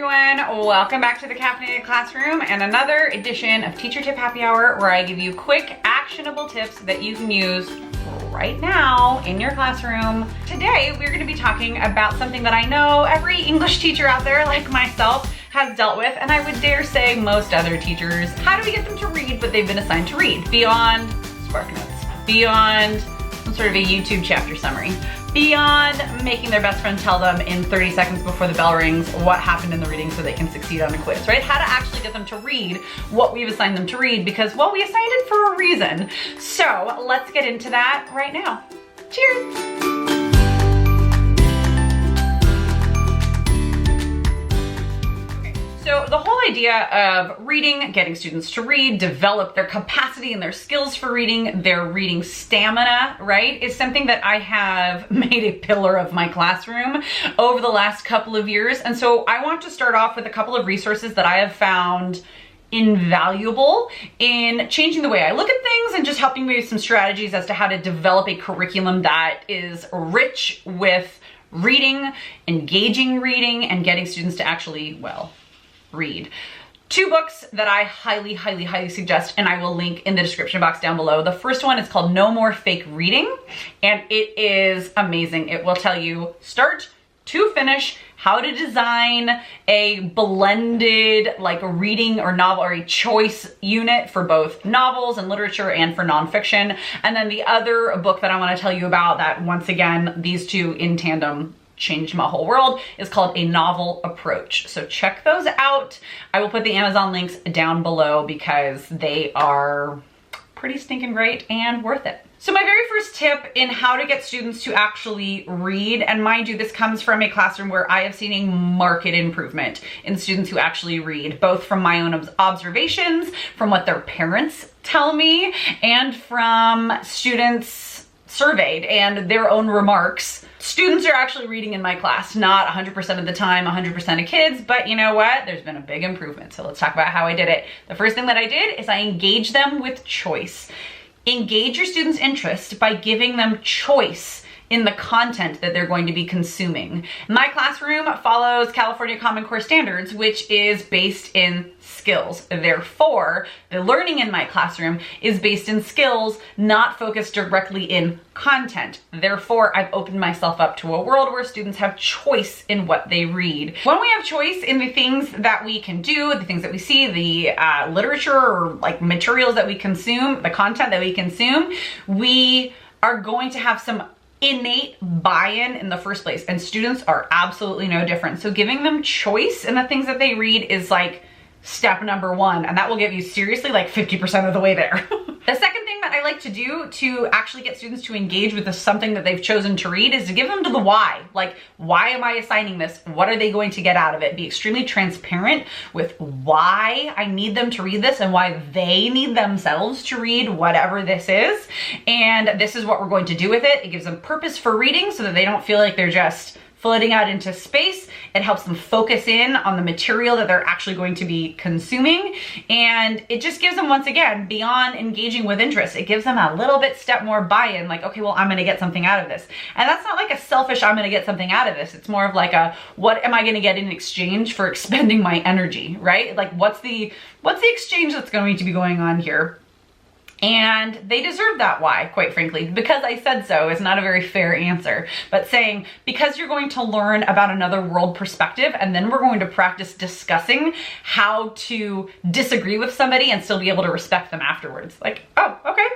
everyone. Welcome back to the Caffeinated Classroom and another edition of Teacher Tip Happy Hour, where I give you quick, actionable tips that you can use right now in your classroom. Today, we're going to be talking about something that I know every English teacher out there, like myself, has dealt with, and I would dare say most other teachers. How do we get them to read what they've been assigned to read? Beyond SparkNotes, beyond some sort of a YouTube chapter summary, beyond making their best friend tell them in 30 seconds before the bell rings what happened in the reading so they can succeed on a quiz, right? How to actually get them to read what we've assigned them to read, because, well, we assigned it for a reason. So let's get into that right now. Cheers. So the whole idea of reading, getting students to read, develop their capacity and their skills for reading, their reading stamina, right, is something that I have made a pillar of my classroom over the last couple of years. And so I want to start off with a couple of resources that I have found invaluable in changing the way I look at things and just helping me with some strategies as to how to develop a curriculum that is rich with reading, engaging reading, and getting students to actually, well, read. Two books that I highly suggest, and I will link in the description box down below. The first one is called No More Fake Reading, and it is amazing. It will tell you start to finish how to design a blended like reading or novel or a choice unit for both novels and literature and for nonfiction. And then the other book that I want to tell you about that, once again, these two in tandem changed my whole world, is called A Novel Approach. So check those out. I will put the Amazon links down below because they are pretty stinking great and worth it. So my very first tip in how to get students to actually read, and mind you, this comes from a classroom where I have seen a marked improvement in students who actually read, both from my own observations, from what their parents tell me, and from students surveyed and their own remarks. Students are actually reading in my class, not 100% of the time, 100% of kids, but you know what? There's been a big improvement. So let's talk about how I did it. The first thing that I did is I engaged them with choice. Engage your students' interest by giving them choice in the content that they're going to be consuming. My classroom follows California Common Core Standards, which is based in skills. Therefore, the learning in my classroom is based in skills, not focused directly in content. Therefore, I've opened myself up to a world where students have choice in what they read. When we have choice in the things that we can do, the things that we see, the literature or like materials that we consume, the content that we consume, we are going to have some innate buy-in in the first place, and students are absolutely no different. So giving them choice in the things that they read is like step number one, and that will get you seriously like 50% of the way there. The second thing that I like to do to actually get students to engage with something that they've chosen to read is to give them to the why. Like, why am I assigning this? What are they going to get out of it? Be extremely transparent with why I need them to read this and why they need themselves to read whatever this is. And this is what we're going to do with it. It gives them purpose for reading so that they don't feel like they're just floating out into space. It helps them focus in on the material that they're actually going to be consuming. And it just gives them, once again, beyond engaging with interest, it gives them a little bit step more buy-in, like, okay, well, I'm gonna get something out of this. And that's not like a selfish, I'm gonna get something out of this. It's more of like a, what am I gonna get in exchange for expending my energy, right? Like, what's the exchange that's going to be going on here? And they deserve that why, quite frankly. Because I said so is not a very fair answer, but saying, because you're going to learn about another world perspective, and then we're going to practice discussing how to disagree with somebody and still be able to respect them afterwards. Like, oh, okay,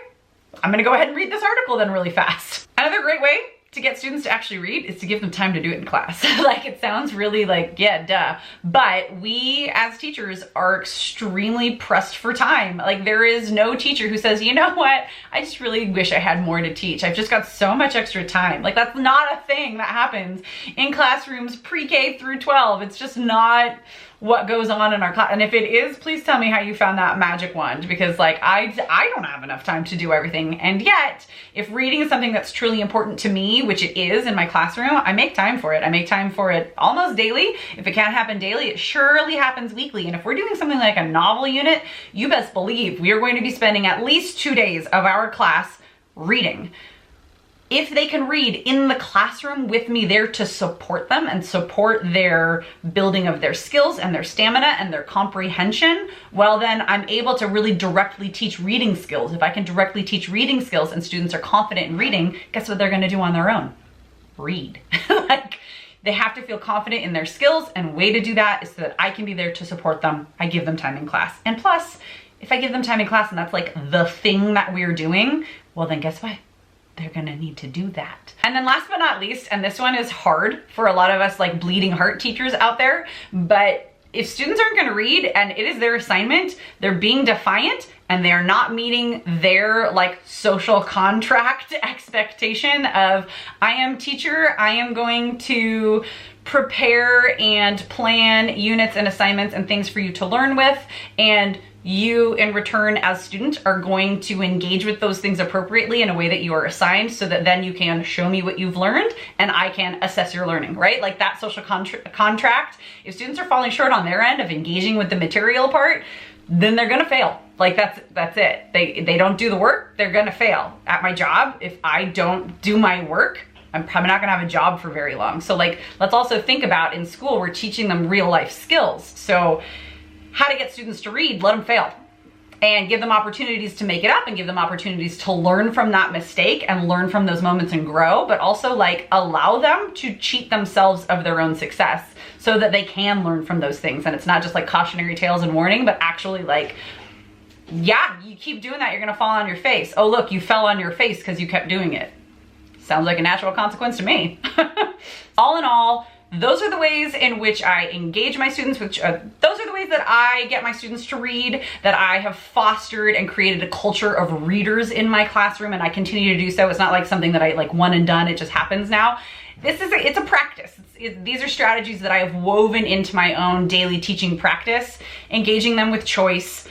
I'm gonna go ahead and read this article then really fast. Another great way to get students to actually read is to give them time to do it in class. Like, it sounds really like, yeah, duh. But we as teachers are extremely pressed for time. Like, there is no teacher who says, you know what, I just really wish I had more to teach. I've just got so much extra time. Like, that's not a thing that happens in classrooms pre-K through 12. It's just not what goes on in our class. And if it is, please tell me how you found that magic wand, because like I don't have enough time to do everything. And yet, if reading is something that's truly important to me, which it is in my classroom, I make time for it. I make time for it almost daily. If it can't happen daily, it surely happens weekly. And if we're doing something like a novel unit, you best believe we are going to be spending at least 2 days of our class reading. if they can read in the classroom with me there to support them and support their building of their skills and their stamina and their comprehension, well then I'm able to really directly teach reading skills. If I can directly teach reading skills and students are confident in reading, guess what they're gonna do on their own? Read. Like, they have to feel confident in their skills, and way to do that is so that I can be there to support them. I give them time in class. And plus, if I give them time in class and that's like the thing that we're doing, well then guess what? They're gonna need to do that. And then last but not least, and this one is hard for a lot of us like bleeding heart teachers out there, but if students aren't gonna read and it is their assignment, they're being defiant and they're not meeting their like social contract expectation of, I am teacher, I am going to prepare and plan units and assignments and things for you to learn with, and you in return as student are going to engage with those things appropriately in a way that you are assigned, so that then you can show me what you've learned and I can assess your learning, right? Like that social contract, if students are falling short on their end of engaging with the material part, then they're gonna fail. Like that's it. They don't do the work, they're gonna fail. At my job, if I don't do my work, I'm probably not gonna have a job for very long. So like, let's also think about in school, we're teaching them real life skills. So how to get students to read, let them fail. And give them opportunities to make it up and give them opportunities to learn from that mistake and learn from those moments and grow, but also like allow them to cheat themselves of their own success so that they can learn from those things. And it's not just like cautionary tales and warning, but actually like, yeah, you keep doing that, you're gonna fall on your face. Oh, look, you fell on your face because you kept doing it. Sounds like a natural consequence to me. All in all, those are the ways in which I engage my students, those are the ways that I get my students to read, that I have fostered and created a culture of readers in my classroom, and I continue to do so. It's not like something that I like one and done, it just happens now. It's a practice. These are strategies that I have woven into my own daily teaching practice, engaging them with choice,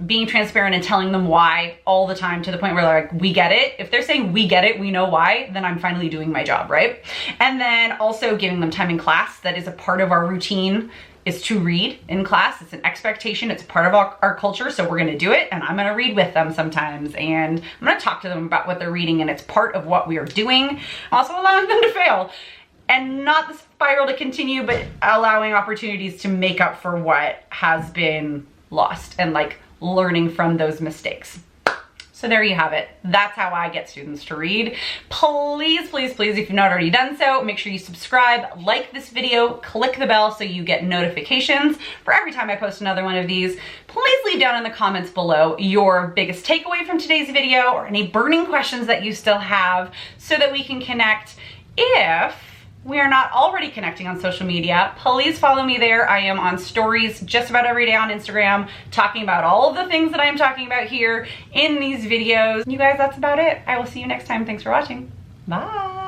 being transparent and telling them why all the time, to the point where they're like, we get it. If they're saying we get it, we know why, then I'm finally doing my job, right? And then also giving them time in class. That is a part of our routine, is to read in class. It's an expectation, it's part of our culture, so we're gonna do it, and I'm gonna read with them sometimes, and I'm gonna talk to them about what they're reading, and it's part of what we are doing. Also allowing them to fail. And not the spiral to continue, but allowing opportunities to make up for what has been lost, and like learning from those mistakes. So there you have it. That's how I get students to read. Please, please, please, if you've not already done so, make sure you subscribe, like this video, click the bell so you get notifications for every time I post another one of these. Please leave down in the comments below your biggest takeaway from today's video, or any burning questions that you still have, so that we can connect. If we are not already connecting on social media, please follow me there. I am on stories just about every day on Instagram, talking about all of the things that I'm talking about here in these videos. You guys, that's about it. I will see you next time. Thanks for watching. Bye.